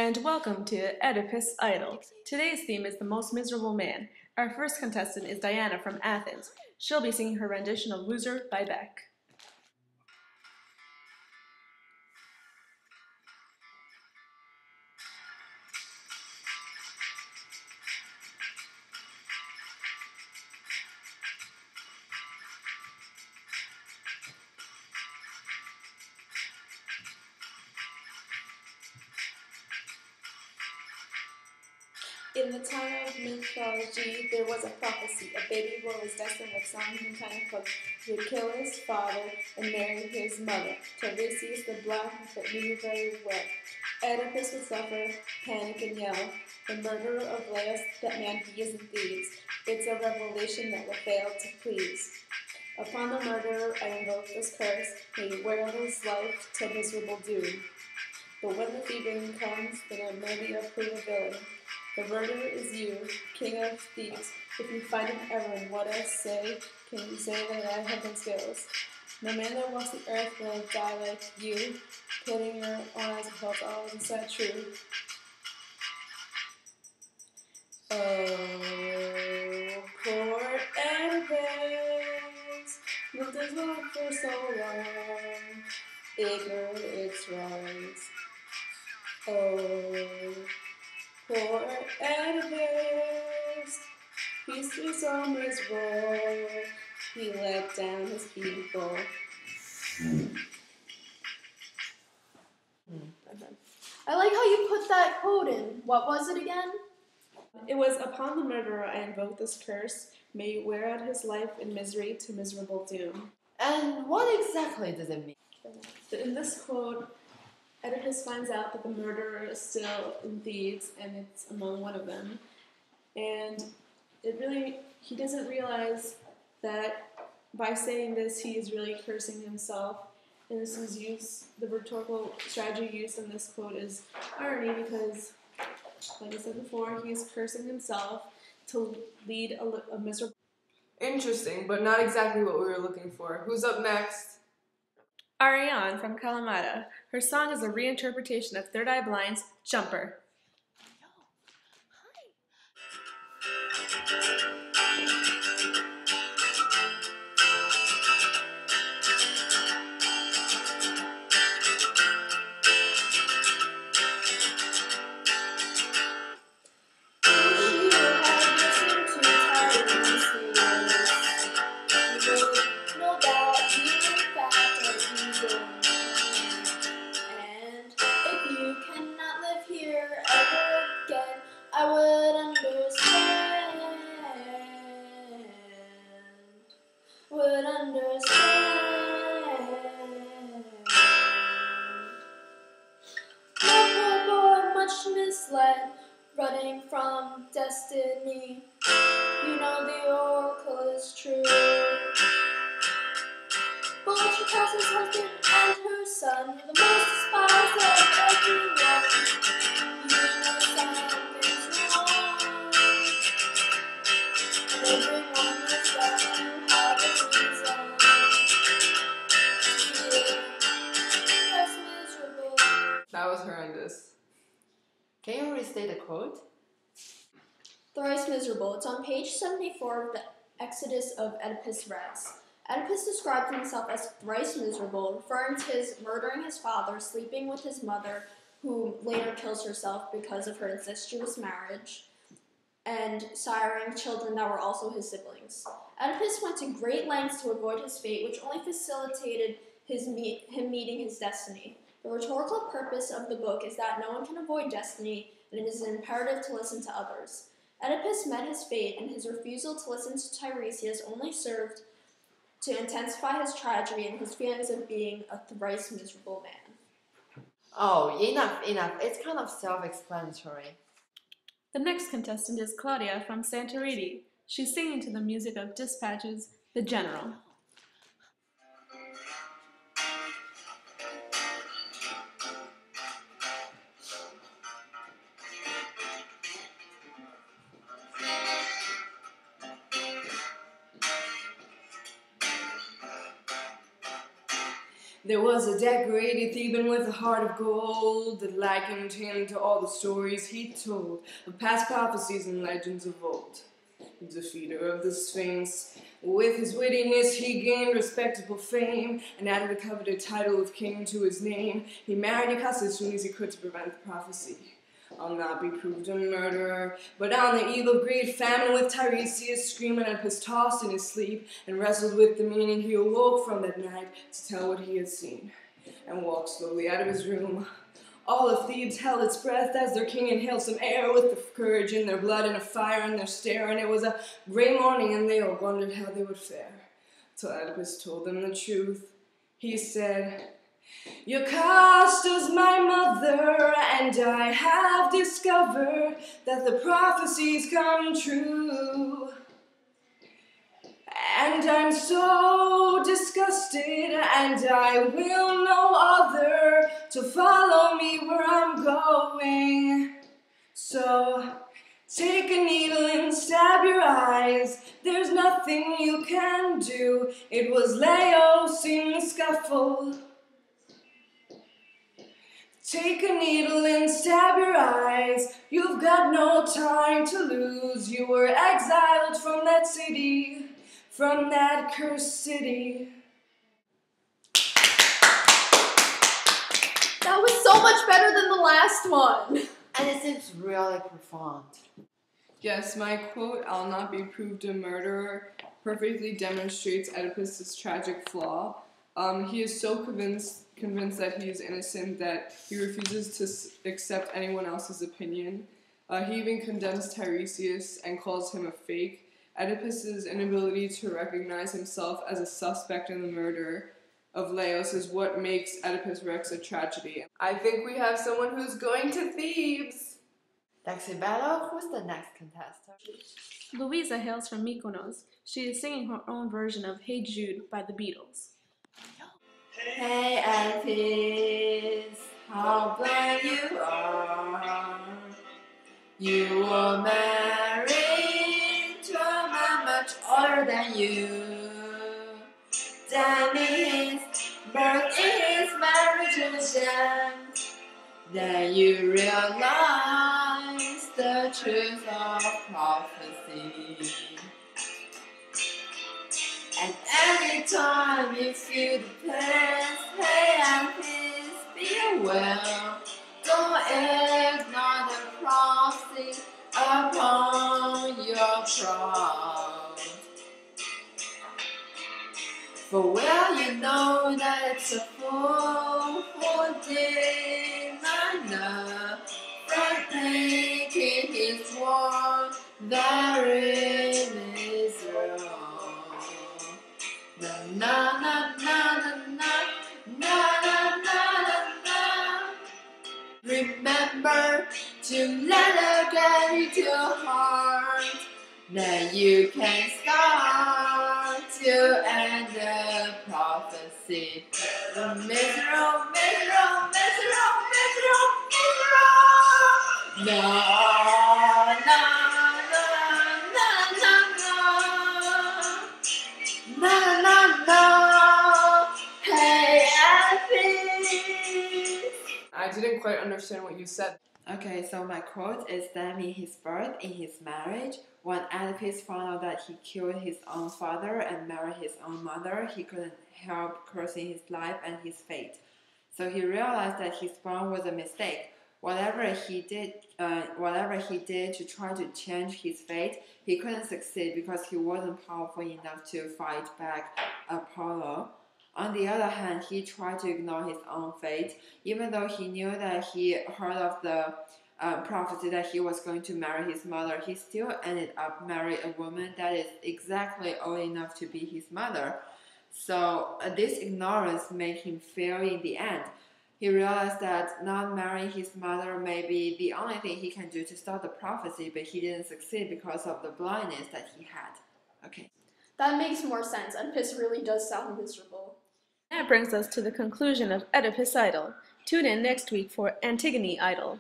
And welcome to Oedipus Idol. Today's theme is the most miserable man. Our first contestant is Diana from Athens. She'll be singing her rendition of Loser by Beck. In the time of mythology, there was a prophecy. A baby boy was destined with some kind of cook who would kill his father and marry his mother. Tiresias the black but knew very well. Oedipus would suffer, panic, and yell. The murderer of Laius, that man deeds and thieves. It's a revelation that will fail to please. Upon the murderer, I invoke this curse. May he wear out his life to miserable doom. But when the thieving comes, then it may prove a villain. The murderer is you, king of thieves. If you find an error in what I say, can you say that I have no skills? No man that walks the earth will die like you, putting your own eyes above all inside true. Oh, poor Oedipus, lived his life for so long, ignorant its wrongs. Oh, poor Oedipus, he's so miserable, he let down his people. I like how you put that quote in. What was it again? It was, upon the murderer I invoke this curse, may you wear out his life in misery to miserable doom. And what exactly does it mean? In this quote, Oedipus finds out that the murderer is still in Thebes, and it's among one of them. And he doesn't realize that by saying this, he is really cursing himself. And this is the rhetorical strategy used in this quote is irony because, like I said before, he is cursing himself to lead a miserable. Interesting, but not exactly what we were looking for. Who's up next? Ariane from Kalamata. Her song is a reinterpretation of Third Eye Blind's Jumper. I would understand. My poor boy, much misled, running from destiny. You know the oracle is true. But when she tells his husband and her son, you're the most despised of everyone. You know something's wrong. And everyone knows that you have a reason to feel less miserable. That was horrendous. Can you restate the quote? Thrice miserable. It's on page 74 of the Exodus of Oedipus Rex. Oedipus described himself as thrice miserable, referring to his murdering his father, sleeping with his mother, who later kills herself because of her incestuous marriage, and siring children that were also his siblings. Oedipus went to great lengths to avoid his fate, which only facilitated him meeting his destiny. The rhetorical purpose of the book is that no one can avoid destiny, and it is imperative to listen to others. Oedipus met his fate, and his refusal to listen to Tiresias only served to intensify his tragedy and his feelings of being a thrice miserable man. Oh, enough. It's kind of self-explanatory. The next contestant is Claudia from Santorini. She's singing to the music of Dispatch's The General. There was a decorated Theban with a heart of gold that likened him to all the stories he told of past prophecies and legends of old. The defeater of the Sphinx, with his wittiness he gained respectable fame and added a coveted title of king to his name. He married Yukasa as soon as he could to prevent the prophecy. I'll not be proved a murderer, but on the eve of great famine with Tiresias screaming Oedipus tossed in his sleep and wrestled with the meaning, he awoke from that night to tell what he had seen and walked slowly out of his room. All of Thebes held its breath as their king inhaled some air with the courage in their blood and a fire in their stare, and it was a grey morning and they all wondered how they would fare, till Oedipus told them the truth. He said, "Yocasta's my mother, and I have discovered that the prophecies come true. And I'm so disgusted, and I will no other to follow me where I'm going. So take a needle and stab your eyes. There's nothing you can do. It was Laos in the scuffle. Take a needle and stab your eyes. You've got no time to lose. You were exiled from that city, from that cursed city." That was so much better than the last one. And it seems really profound. Yes, my quote, "I'll not be proved a murderer," perfectly demonstrates Oedipus' tragic flaw. He is so convinced that he is innocent that he refuses to accept anyone else's opinion. He even condemns Tiresias and calls him a fake. Oedipus' inability to recognize himself as a suspect in the murder of Laos is what makes Oedipus Rex a tragedy. I think we have someone who's going to Thebes. Daxibello, who's the next contestant? Louisa hails from Mykonos. She is singing her own version of Hey Jude by the Beatles. Hey Oedipus, how blind you are. You were married to a man much older than you. That means birth is marriage and death. Then you realize the truth of prophecy. And anytime you feel the pain, hey Oedipus, be well. Don't ignore the prophecy upon your crown. For well you know that it's a fool who did not know from making his war very miserable. Na na na na na na na na na. Remember to let her get into your heart. Then you can start to end the prophecy. Miserable, miserable, miserable, miserable, miserable. No, no, no, no, no, no, no, no. Hey, Oedipus. I didn't quite understand what you said. Okay, so my quote is that in his birth, in his marriage, when Oedipus found out that he killed his own father and married his own mother, he couldn't help cursing his life and his fate. So he realized that his born was a mistake. Whatever he did to try to change his fate, he couldn't succeed because he wasn't powerful enough to fight back Apollo. On the other hand, he tried to ignore his own fate, even though he knew that he heard of the prophecy that he was going to marry his mother. He still ended up marrying a woman that is exactly old enough to be his mother. So this ignorance made him fail in the end. He realized that not marrying his mother may be the only thing he can do to stop the prophecy, but he didn't succeed because of the blindness that he had. Okay. That makes more sense. Oedipus really does sound miserable. That brings us to the conclusion of Oedipus Idol. Tune in next week for Antigone Idol.